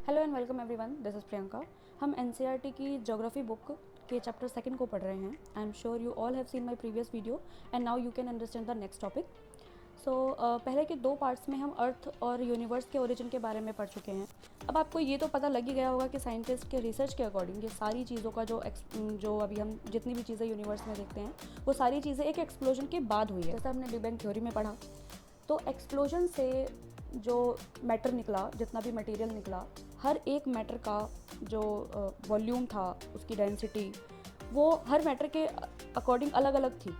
Hello and welcome everyone, this is Priyanka. हम NCERT की geography book के चैप्टर सेकंड को पढ़ रहे हैं। I am sure you all have seen my previous video and now you can understand the next topic. पहले के दो पार्ट्स में हम अर्थ और यूनिवर्स के ओरिजिन के बारे में पढ़ चुके हैं। अब आपको ये तो पता लग ही गया होगा कि साइंटिस्ट के रिसर्च के अकॉर्डिंग ये सारी चीज़ों का जो अभी हम जितनी भी चीज़ें यूनिवर्स में देखते हैं वो सारी चीज़ें एक एक्सप्लोजन के बाद हुई है। जैसा हमने बिग बैंग थ्योरी में पढ़ा, तो एक्सप्लोजन से जो मैटर निकला, जितना भी मटेरियल निकला, हर एक मैटर का जो वॉल्यूम था, उसकी डेंसिटी, वो हर मैटर के अकॉर्डिंग अलग अलग थी।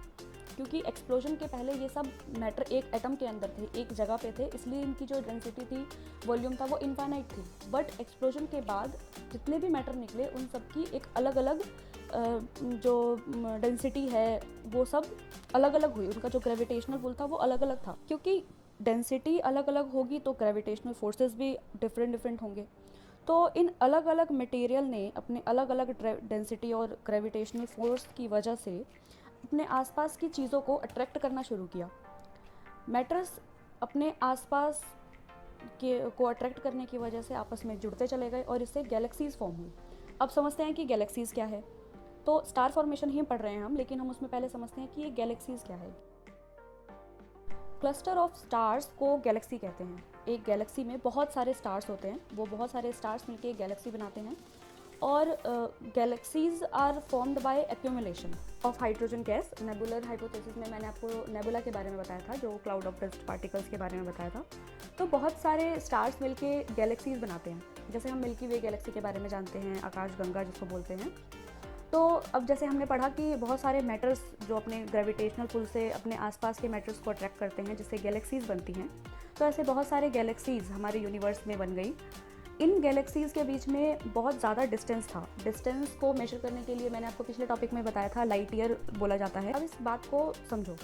क्योंकि एक्सप्लोजन के पहले ये सब मैटर एक एटम के अंदर थे, एक जगह पे थे, इसलिए इनकी जो डेंसिटी थी, वॉल्यूम था, वो इनफाइनाइट थी। बट एक्सप्लोजन के बाद जितने भी मैटर निकले उन सब की एक अलग अलग जो डेंसिटी है वो सब अलग अलग हुई। उनका जो ग्रेविटेशनल पुल था वो अलग अलग था। क्योंकि डेंसिटी अलग अलग होगी तो ग्रेविटेशनल फोर्सेस भी डिफरेंट होंगे। तो इन अलग अलग मटेरियल ने अपने अलग अलग डेंसिटी और ग्रेविटेशनल फोर्स की वजह से अपने आसपास की चीज़ों को अट्रैक्ट करना शुरू किया। मैटर्स अपने आसपास के को अट्रैक्ट करने की वजह से आपस में जुड़ते चले गए और इससे गैलेक्सीज फॉर्म हुई। अब समझते हैं कि गैलेक्सीज क्या है। तो स्टार फॉर्मेशन ही पढ़ रहे हैं हम, लेकिन हम उसमें पहले समझते हैं कि ये गैलेक्सीज क्या है। क्लस्टर ऑफ स्टार्स को गैलेक्सी कहते हैं। एक गैलेक्सी में बहुत सारे स्टार्स होते हैं, वो बहुत सारे स्टार्स मिलकर एक गैलेक्सी बनाते हैं। और galaxies are formed by accumulation of hydrogen gas. Nebular hypothesis में मैंने आपको नेबुला के बारे में बताया था, जो क्लाउड ऑफ डस्ट पार्टिकल्स के बारे में बताया था। तो बहुत सारे स्टार्स मिलके गैलेक्सीज बनाते हैं। जैसे हम मिल्की वे गैलेक्सी के बारे में जानते हैं, आकाशगंगा जिसको बोलते हैं। तो अब जैसे हमने पढ़ा कि बहुत सारे मैटर्स जो अपने ग्रेविटेशनल पुल से अपने आसपास के मैटर्स को अट्रैक्ट करते हैं, जिससे गैलेक्सीज बनती हैं। तो ऐसे बहुत सारे गैलेक्सीज हमारे यूनिवर्स में बन गई। इन गैलेक्सीज़ के बीच में बहुत ज़्यादा डिस्टेंस था। डिस्टेंस को मेजर करने के लिए मैंने आपको पिछले टॉपिक में बताया था, लाइट ईयर बोला जाता है। अब इस बात को समझो।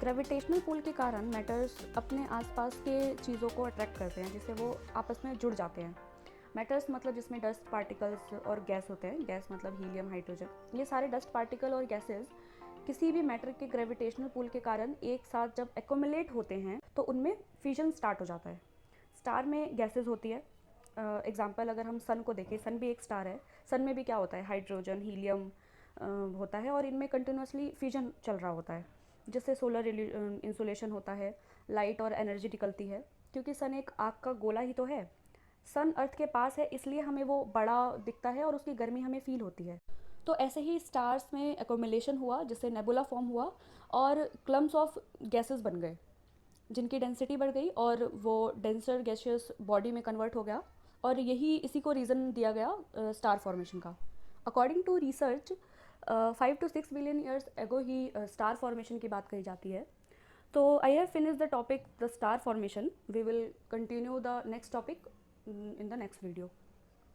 ग्रेविटेशनल पुल के कारण मैटर्स अपने आसपास के चीज़ों को अट्रैक्ट करते हैं, जिससे वो आपस में जुड़ जाते हैं। मैटर्स मतलब जिसमें डस्ट पार्टिकल्स और गैस होते हैं। गैस मतलब हीलियम, हाइड्रोजन। ये सारे डस्ट पार्टिकल और गैसेस किसी भी मैटर के ग्रेविटेशनल पुल के कारण एक साथ जब एक्यूमुलेट होते हैं तो उनमें फ्यूजन स्टार्ट हो जाता है। स्टार में गैसेस होती है। एग्जाम्पल अगर हम सन को देखें, सन भी एक स्टार है। सन में भी क्या होता है, हाइड्रोजन, हीलियम होता है और इनमें कंटिन्यूसली फ्यूजन चल रहा होता है, जिससे सोलर इंसुलेशन होता है, लाइट और एनर्जी निकलती है। क्योंकि सन एक आग का गोला ही तो है। सन अर्थ के पास है, इसलिए हमें वो बड़ा दिखता है और उसकी गर्मी हमें फील होती है। तो ऐसे ही स्टार्स में एक्यूमुलेशन हुआ, जिससे नेबुला फॉर्म हुआ और क्लम्स ऑफ गैसेस बन गए, जिनकी डेंसिटी बढ़ गई और वो डेंसर गैसियस बॉडी में कन्वर्ट हो गया। और यही इसी को रीज़न दिया गया स्टार फॉर्मेशन का। According to research 5 to 6 billion years ago ही स्टार फॉर्मेशन की बात कही जाती है। तो I have finish the topic the star formation. We will continue the next topic in the next video.